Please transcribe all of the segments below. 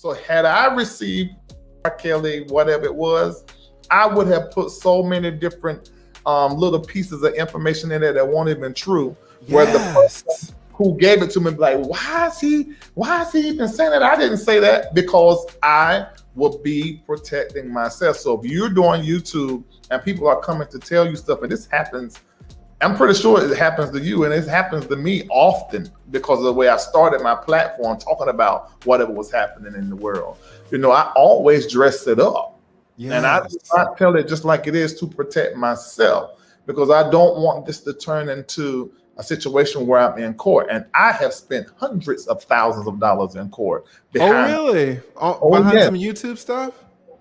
So had I received R. Kelly, whatever it was, I would have put so many different little pieces of information in there that weren't even true. Where the person Yes. who gave it to me be like, why is he even saying that? I didn't say that, because I will be protecting myself. So if you're doing YouTube and people are coming to tell you stuff, and this happens, I'm pretty sure it happens to you, and it happens to me often because of the way I started my platform talking about whatever was happening in the world. You know, I always dress it up. Yes. And I do not tell it just like it is to protect myself, because I don't want this to turn into a situation where I'm in court. And I have spent hundreds of thousands of dollars in court. Behind some YouTube stuff?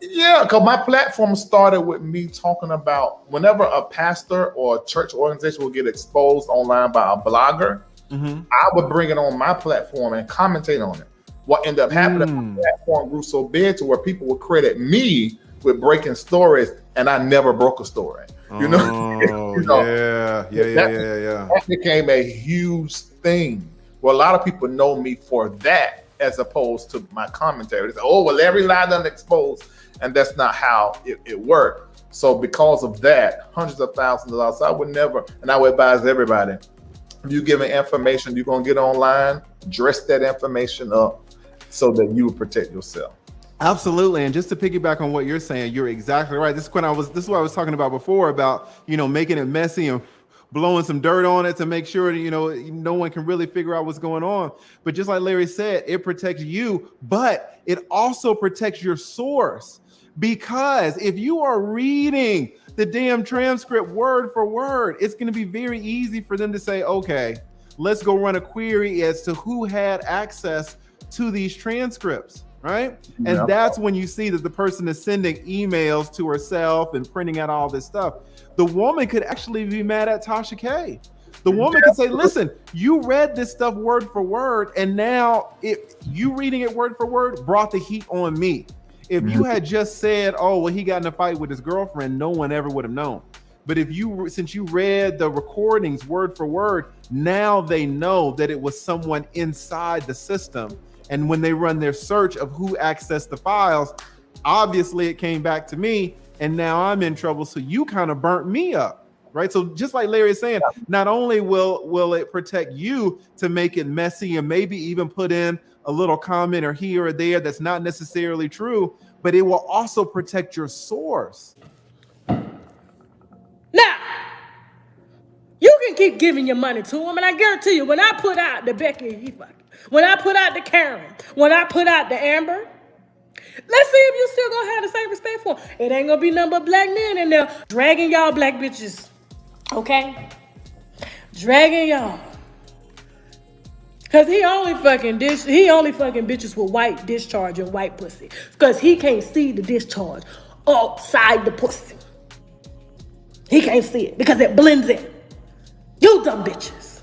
Yeah, because my platform started with me talking about whenever a pastor or a church organization will get exposed online by a blogger, I would bring it on my platform and commentate on it. What ended up happening, my platform grew so big to where people would credit me with breaking stories, and I never broke a story. You know? Yeah. That became a huge thing. Well, a lot of people know me for that as opposed to my commentary. They say, oh, well, Larry lied unexposed. And that's not how it worked. So because of that, hundreds of thousands of dollars. So I would never, and I would advise everybody, if you give me information you're going to get online, dress that information up so that you will protect yourself. Absolutely. And just to piggyback on what you're saying, you're exactly right. This is what I was talking about before, about, making it messy and blowing some dirt on it to make sure that, no one can really figure out what's going on. But just like Larry said, it protects you, but it also protects your source. Because if you are reading the damn transcript word for word, it's going to be very easy for them to say, okay, let's go run a query as to who had access to these transcripts, right? And that's when you see that the person is sending emails to herself and printing out all this stuff. The woman could actually be mad at Tasha K. The woman could say, listen, you read this stuff word for word, and now you reading it word for word brought the heat on me. If you had just said, oh, well, he got in a fight with his girlfriend, no one ever would have known. But since you read the recordings word for word, now they know that it was someone inside the system. And when they run their search of who accessed the files, obviously it came back to me, and now I'm in trouble. So you kind of burnt me up, right? So just like Larry is saying, not only will it protect you to make it messy and maybe even put in a little comment or here or there that's not necessarily true, but it will also protect your source. Now, you can keep giving your money to him, and I guarantee you, when I put out the Becky, when I put out the Karen, when I put out the Amber, let's see if you still gonna have the same respect for him. It ain't gonna be nothing but black men in there dragging y'all black bitches, okay? Dragging y'all. Cause he only fucking bitches with white discharge and white pussy. Cause he can't see the discharge outside the pussy. He can't see it because it blends in. You dumb bitches.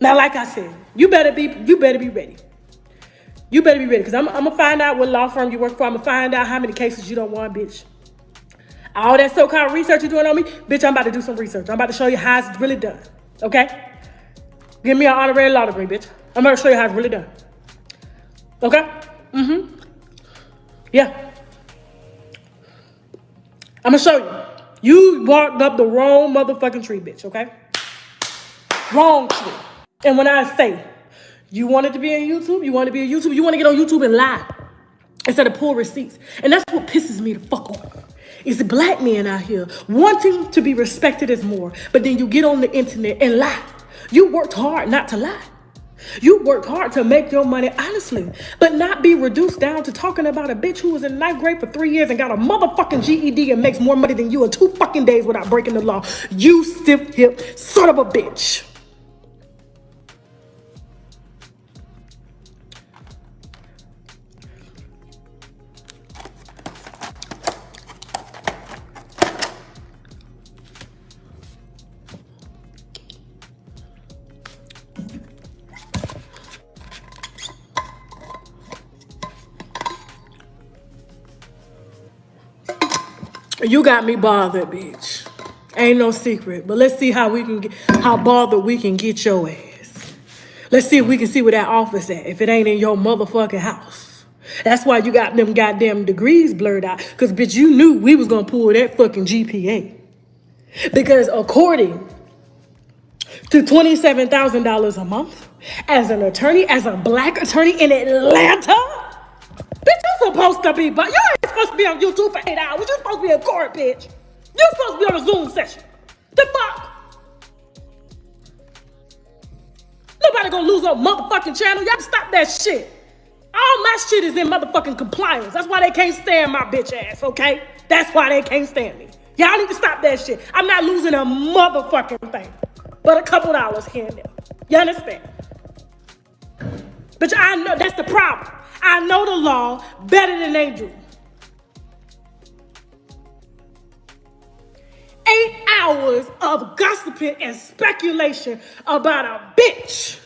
Now, like I said, you better be ready. You better be ready, because I'm gonna find out what law firm you work for. I'm gonna find out how many cases you don't want, bitch. All that so-called research you're doing on me, bitch, I'm about to do some research. I'm about to show you how it's really done. Okay? Give me an honorary law degree, bitch. I'm gonna show you how it's really done. Okay? Yeah. I'm gonna show you. You walked up the wrong motherfucking tree, bitch, okay? Wrong tree. And when I say, you wanted to be on YouTube, you want to get on YouTube and lie instead of pull receipts. And that's what pisses me the fuck off. Is the black men out here wanting to be respected as more, but then you get on the internet and lie. You worked hard not to lie. You worked hard to make your money honestly, but not be reduced down to talking about a bitch who was in ninth grade for 3 years and got a motherfucking GED and makes more money than you in 2 fucking days without breaking the law. You stiff hip son of a bitch. You got me bothered, bitch. Ain't no secret. But let's see how bothered we can get your ass. Let's see if we can see where that office at if it ain't in your motherfucking house. That's why you got them goddamn degrees blurred out. Because, bitch, you knew we was going to pull that fucking GPA. Because according to $27,000 a month as an attorney, as a black attorney in Atlanta, bitch, you're supposed to be, but you ain't supposed to be on YouTube for 8 hours. You're supposed to be in court, bitch. You're supposed to be on a Zoom session. The fuck? Nobody gonna lose a motherfucking channel. Y'all stop that shit. All my shit is in motherfucking compliance. That's why they can't stand my bitch ass, okay? That's why they can't stand me. Y'all need to stop that shit. I'm not losing a motherfucking thing. But a couple dollars here and there. You understand? But I know that's the problem. I know the law better than they do. 8 hours of gossiping and speculation about a bitch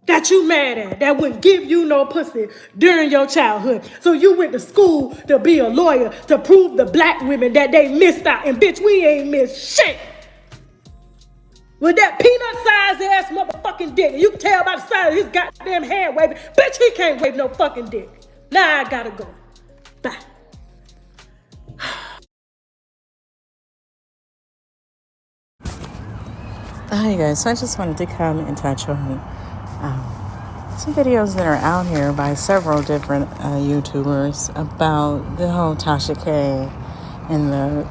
that you mad at, that wouldn't give you no pussy during your childhood. So you went to school to be a lawyer to prove the black women that they missed out. And bitch, we ain't missed shit. With that peanut-sized ass motherfucking dick. And you can tell by the size of his goddamn hand waving. Bitch, he can't wave no fucking dick. Now I gotta go. Bye. Hi guys, so I just wanted to come and touch on some videos that are out here by several different YouTubers about the whole Tasha K and the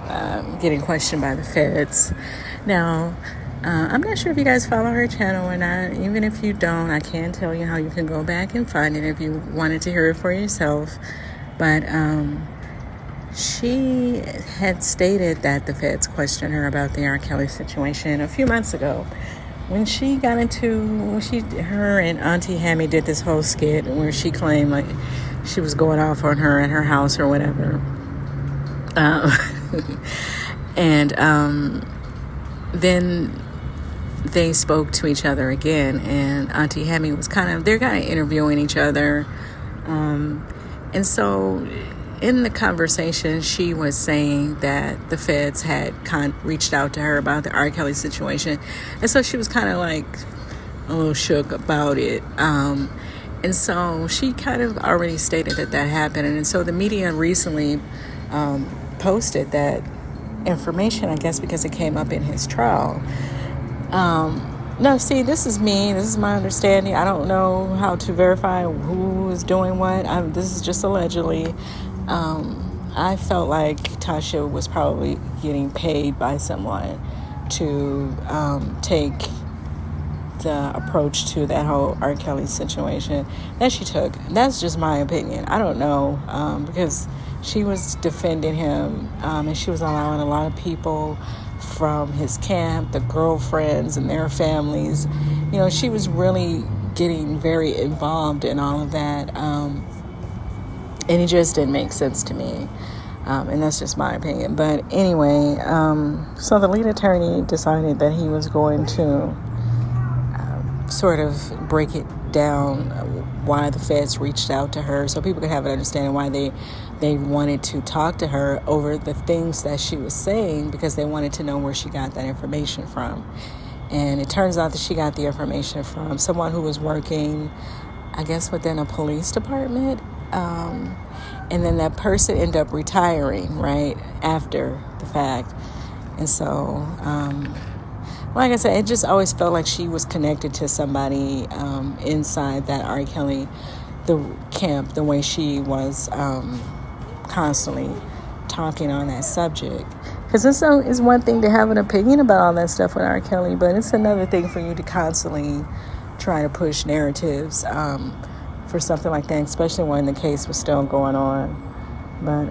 getting questioned by the feds. Now, I'm not sure if you guys follow her channel or not. Even if you don't, I can tell you how you can go back and find it if you wanted to hear it for yourself. But she had stated that the feds questioned her about the R. Kelly situation a few months ago. When her and Auntie Hammy did this whole skit where she claimed like she was going off on her at her house or whatever. And then they spoke to each other again, and Auntie Hammy was they're kind of interviewing each other. And so in the conversation, she was saying that the feds had reached out to her about the R. Kelly situation. And so she was kind of like a little shook about it. And so she kind of already stated that happened. And so the media recently posted that information, I guess, because it came up in his trial. No, see, this is my understanding. I don't know how to verify who is doing what. This is just allegedly. I felt like Tasha was probably getting paid by someone to take the approach to that whole R. Kelly situation that she took. That's just my opinion. I don't know, because she was defending him, and she was allowing a lot of people from his camp, the girlfriends and their families. You know, she was really getting very involved in all of that. And it just didn't make sense to me. And that's just my opinion. But anyway, so the lead attorney decided that he was going to sort of break it down why the feds reached out to her so people could have an understanding why they wanted to talk to her over the things that she was saying, because they wanted to know where she got that information from. And it turns out that she got the information from someone who was working, I guess, within a police department. And then that person ended up retiring right after the fact. And so, like I said, it just always felt like she was connected to somebody inside that R. Kelly, the camp, the way she was constantly talking on that subject. Because it's one thing to have an opinion about all that stuff with R. Kelly, but it's another thing for you to constantly try to push narratives for something like that, especially when the case was still going on. But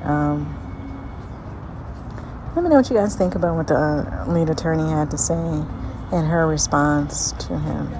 let me know what you guys think about what the lead attorney had to say and her response to him.